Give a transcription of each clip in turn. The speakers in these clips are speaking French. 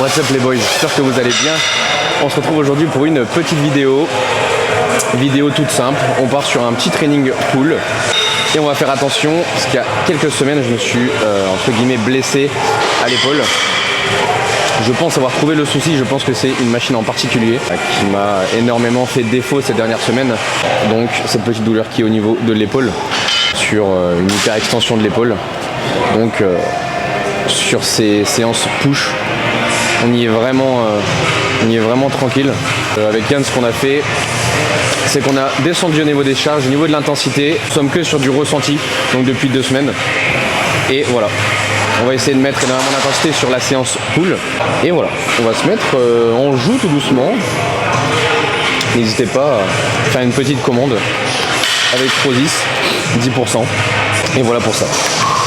What's up les boys, j'espère que vous allez bien. On se retrouve aujourd'hui pour une petite vidéo toute simple. On part sur un petit training pull et on va faire attention parce qu'il y a quelques semaines je me suis entre guillemets blessé à l'épaule. Je pense avoir trouvé le souci, je pense que c'est une machine en particulier qui m'a énormément fait défaut ces dernières semaines. Donc cette petite douleur qui est au niveau de l'épaule, sur une hyper extension de l'épaule. Donc sur ces séances push, on y est vraiment tranquille. Avec Yann, ce qu'on a fait, c'est qu'on a descendu au niveau des charges, au niveau de l'intensité. Nous sommes que sur du ressenti, donc depuis 2 semaines. Et voilà, on va essayer de mettre énormément d'intensité sur la séance pull. Et voilà, on va se mettre en joue tout doucement. N'hésitez pas à faire une petite commande avec Prozis, 10%. Et voilà pour ça.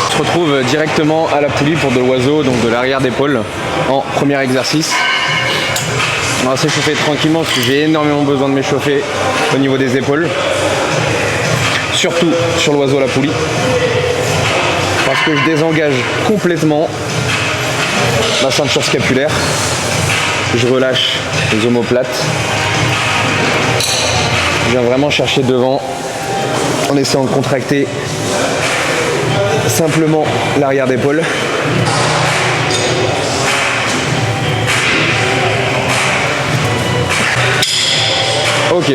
On se retrouve directement à la poulie pour de l'oiseau, donc de l'arrière d'épaule, en premier exercice. On va s'échauffer tranquillement parce que j'ai énormément besoin de m'échauffer au niveau des épaules. Surtout sur l'oiseau à la poulie. Parce que je désengage complètement la ceinture scapulaire. Je relâche les omoplates. Je viens vraiment chercher devant en essayant de contracter simplement l'arrière d'épaule. Ok.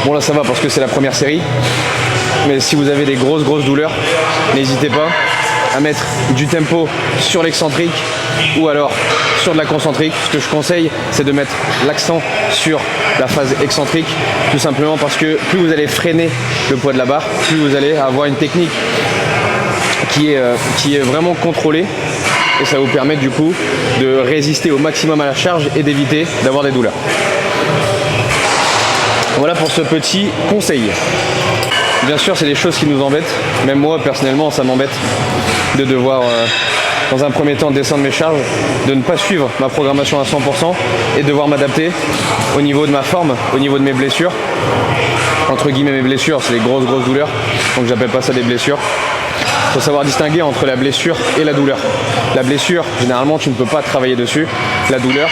Bon là ça va parce que c'est la première série. Mais si vous avez des grosses douleurs, n'hésitez pas à mettre du tempo sur l'excentrique ou alors sur de la concentrique. Ce que je conseille, c'est de mettre l'accent sur la phase excentrique, tout simplement parce que plus vous allez freiner le poids de la barre, plus vous allez avoir une technique qui est vraiment contrôlée et ça vous permet du coup de résister au maximum à la charge et d'éviter d'avoir des douleurs. Voilà pour ce petit conseil. Bien sûr, c'est des choses qui nous embêtent. Même moi, personnellement, ça m'embête de devoir, dans un premier temps, descendre mes charges, de ne pas suivre ma programmation à 100% et devoir m'adapter au niveau de ma forme, au niveau de mes blessures. Entre guillemets, mes blessures, c'est les grosses douleurs. Donc, j'appelle pas ça des blessures. Il faut savoir distinguer entre la blessure et la douleur. La blessure, généralement, tu ne peux pas travailler dessus. La douleur,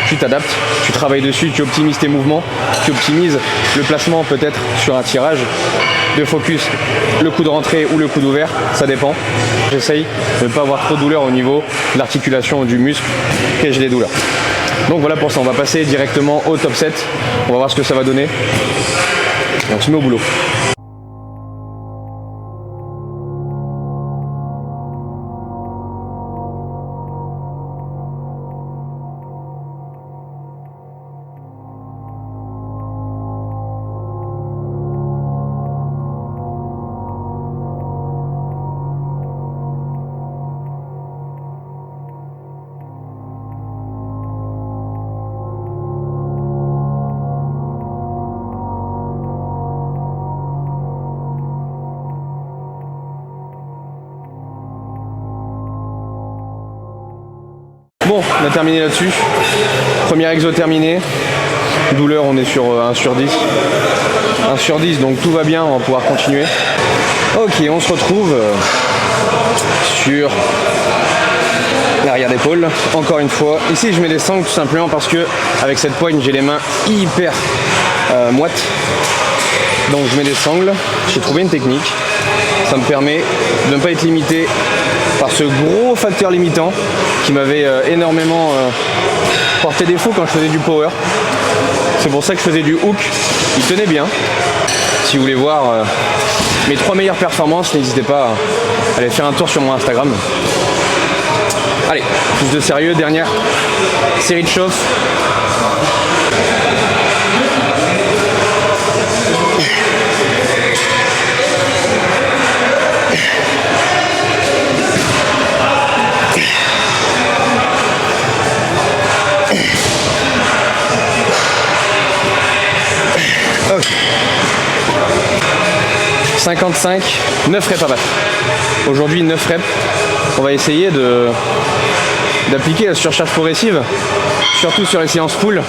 tu t'adaptes, tu travailles dessus, tu optimises tes mouvements, tu optimises le placement peut-être sur un tirage de focus, le coup de rentrée ou le coup d'ouvert, ça dépend. J'essaye de ne pas avoir trop de douleur au niveau de l'articulation ou du muscle et j'ai des douleurs. Donc voilà pour ça, on va passer directement au top 7. On va voir ce que ça va donner. Et on se met au boulot. Bon, on a terminé là-dessus. Premier exo terminé. Douleur, on est sur 1 sur 10. 1 sur 10, donc tout va bien, on va pouvoir continuer. Ok, on se retrouve sur l'arrière d'épaule. Encore une fois. Ici, je mets des sangles tout simplement parce que avec cette poigne, j'ai les mains hyper moites. Donc je mets des sangles. J'ai trouvé une technique. Ça me permet de ne pas être limité par ce gros facteur limitant qui m'avait énormément porté défaut quand je faisais du power. C'est pour ça que je faisais du hook. Il tenait bien. Si vous voulez voir mes 3 meilleures performances, n'hésitez pas à aller faire un tour sur mon Instagram. Allez, plus de sérieux, dernière série de chauffe. Okay. 55, 9 reps à battre. Aujourd'hui 9 reps. On va essayer d'appliquer la surcharge progressive, surtout sur les séances pull,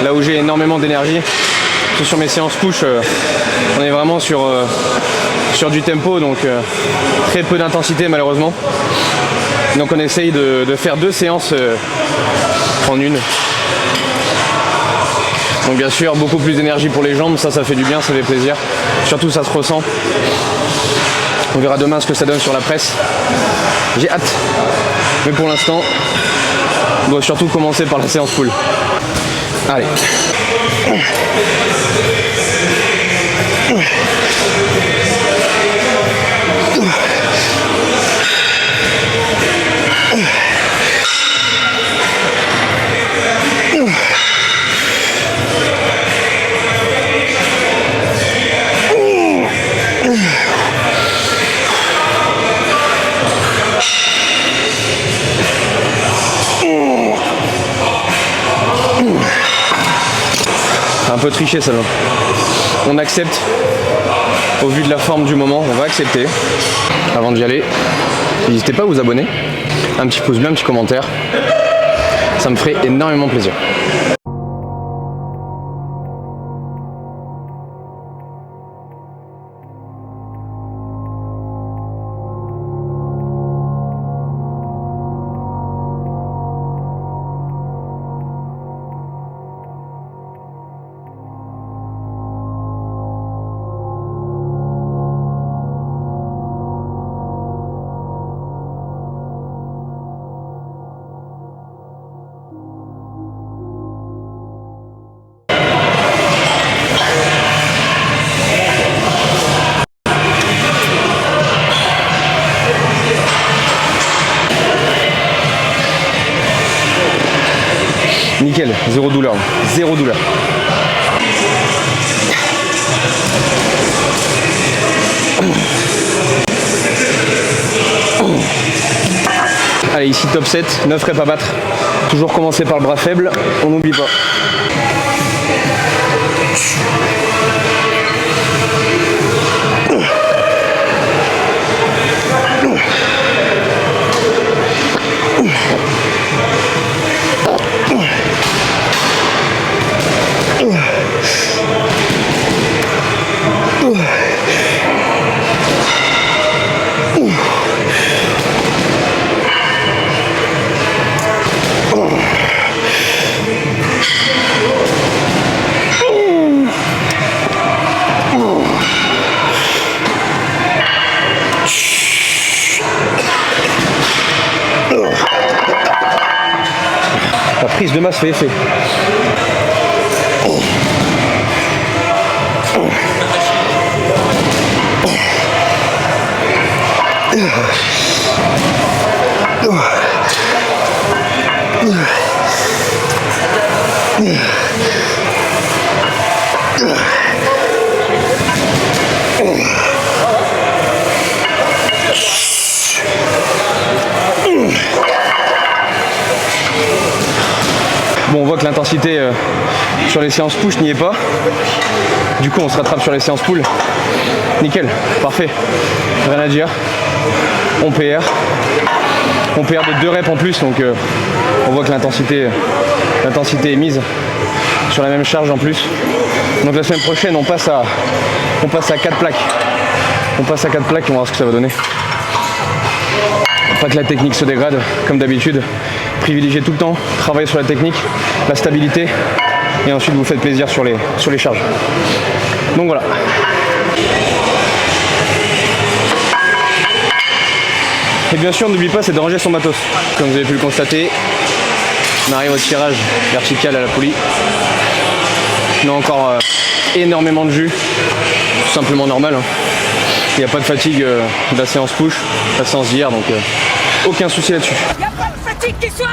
là où j'ai énormément d'énergie. Sur mes séances push, on est vraiment sur du tempo, donc très peu d'intensité malheureusement. Donc on essaye de faire 2 séances en une. Donc bien sûr beaucoup plus d'énergie pour les jambes, ça fait du bien, ça fait plaisir. Surtout ça se ressent. On verra demain ce que ça donne sur la presse. J'ai hâte. Mais pour l'instant, on doit surtout commencer par la séance pull. Allez. Un peu triché ça. On accepte au vu de la forme du moment, on va accepter. Avant d'y aller, n'hésitez pas à vous abonner, un petit pouce bleu, un petit commentaire, ça me ferait énormément plaisir. Nickel, zéro douleur, zéro douleur. Allez, ici top 7, 9 reps à battre. Toujours commencer par le bras faible, on n'oublie pas. La prise de masse fait effet. Bon, on voit que l'intensité sur les séances push n'y est pas. Du coup, on se rattrape sur les séances pull. Nickel, parfait. Rien à dire. On PR. On PR de 2 reps en plus, donc on voit que l'intensité est mise sur la même charge en plus. Donc la semaine prochaine, on passe à 4 plaques. On passe à 4 plaques et on va voir ce que ça va donner. Pas que la technique se dégrade, comme d'habitude. Privilégiez tout le temps, travaillez sur la technique, la stabilité, et ensuite vous faites plaisir sur les charges. Donc voilà. Et bien sûr, n'oublie pas, c'est de ranger son matos. Comme vous avez pu le constater, on arrive au tirage vertical à la poulie. On a encore énormément de jus, tout simplement normal. Hein. Il n'y a pas de fatigue de la séance push, la séance d'hier, donc aucun souci là-dessus. Il n'y a pas de fatigue qui soit.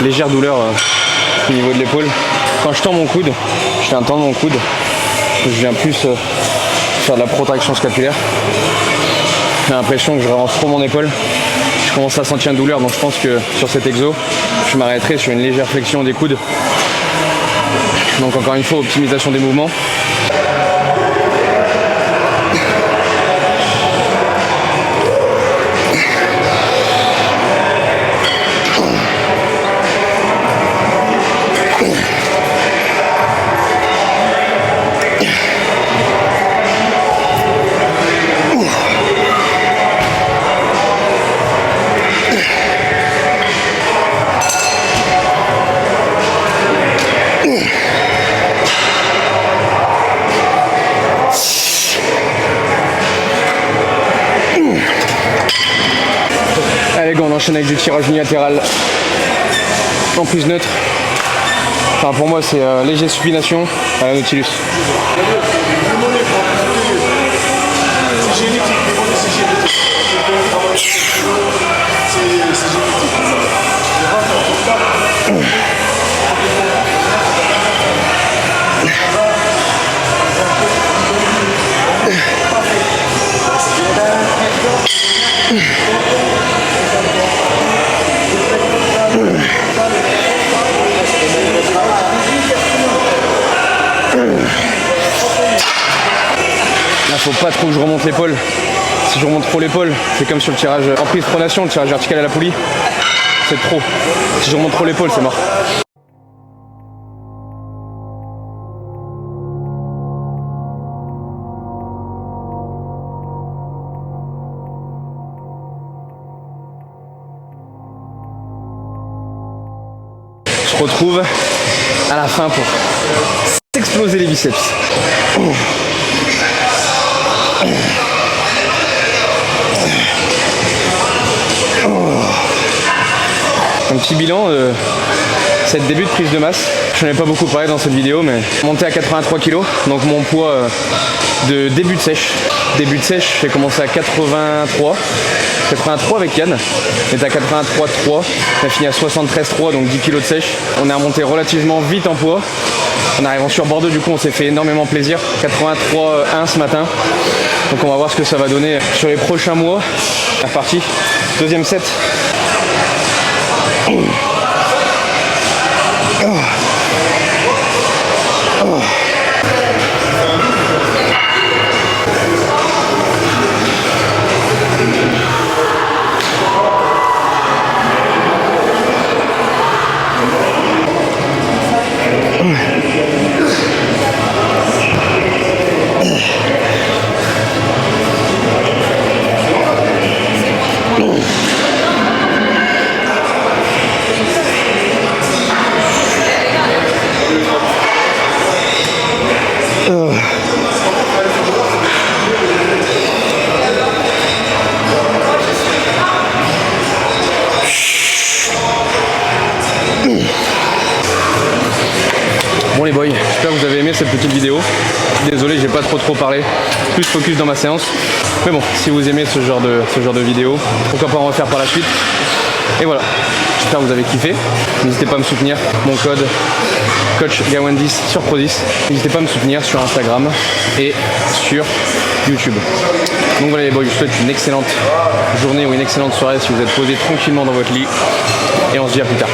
Légère douleur au niveau de l'épaule. Quand je tends mon coude, je fais un tendon de mon coude, je viens plus faire de la protraction scapulaire. J'ai l'impression que je avance trop mon épaule. Je commence à sentir une douleur, donc je pense que sur cet exo, je m'arrêterai sur une légère flexion des coudes. Donc encore une fois, optimisation des mouvements. Allez go, on enchaîne avec du tirage unilatéral en prise neutre. Enfin pour moi c'est léger supination à la Nautilus. Là faut pas trop que je remonte l'épaule. Si je remonte trop l'épaule, c'est comme sur le tirage en prise pronation, le tirage vertical à la poulie. C'est trop. Si je remonte trop l'épaule, c'est mort. On se retrouve à la fin pour s'exploser les biceps. Un petit bilan de cette début de prise de masse. Je n'en ai pas beaucoup parlé dans cette vidéo, mais monté à 83 kg, donc mon poids de début de sèche. Début de sèche, j'ai commencé à 83 avec Yann, on était à 83,3, on a fini à 73,3, donc 10 kg de sèche. On est remonté relativement vite en poids. En arrivant sur Bordeaux, du coup, on s'est fait énormément plaisir. 83,1 ce matin. Donc on va voir ce que ça va donner sur les prochains mois. C'est reparti, deuxième set. Bon les boys, j'espère que vous avez aimé cette petite vidéo. Désolé, j'ai pas trop parlé, plus focus dans ma séance. Mais bon, si vous aimez ce genre de vidéo, pourquoi pas en refaire par la suite. Et voilà, j'espère que vous avez kiffé. N'hésitez pas à me soutenir, mon code coach Gawen10 sur Pro10. N'hésitez pas à me soutenir sur Instagram et sur YouTube. Donc voilà les boys, je vous souhaite une excellente journée ou une excellente soirée si vous êtes posé tranquillement dans votre lit. Et on se dit à plus tard.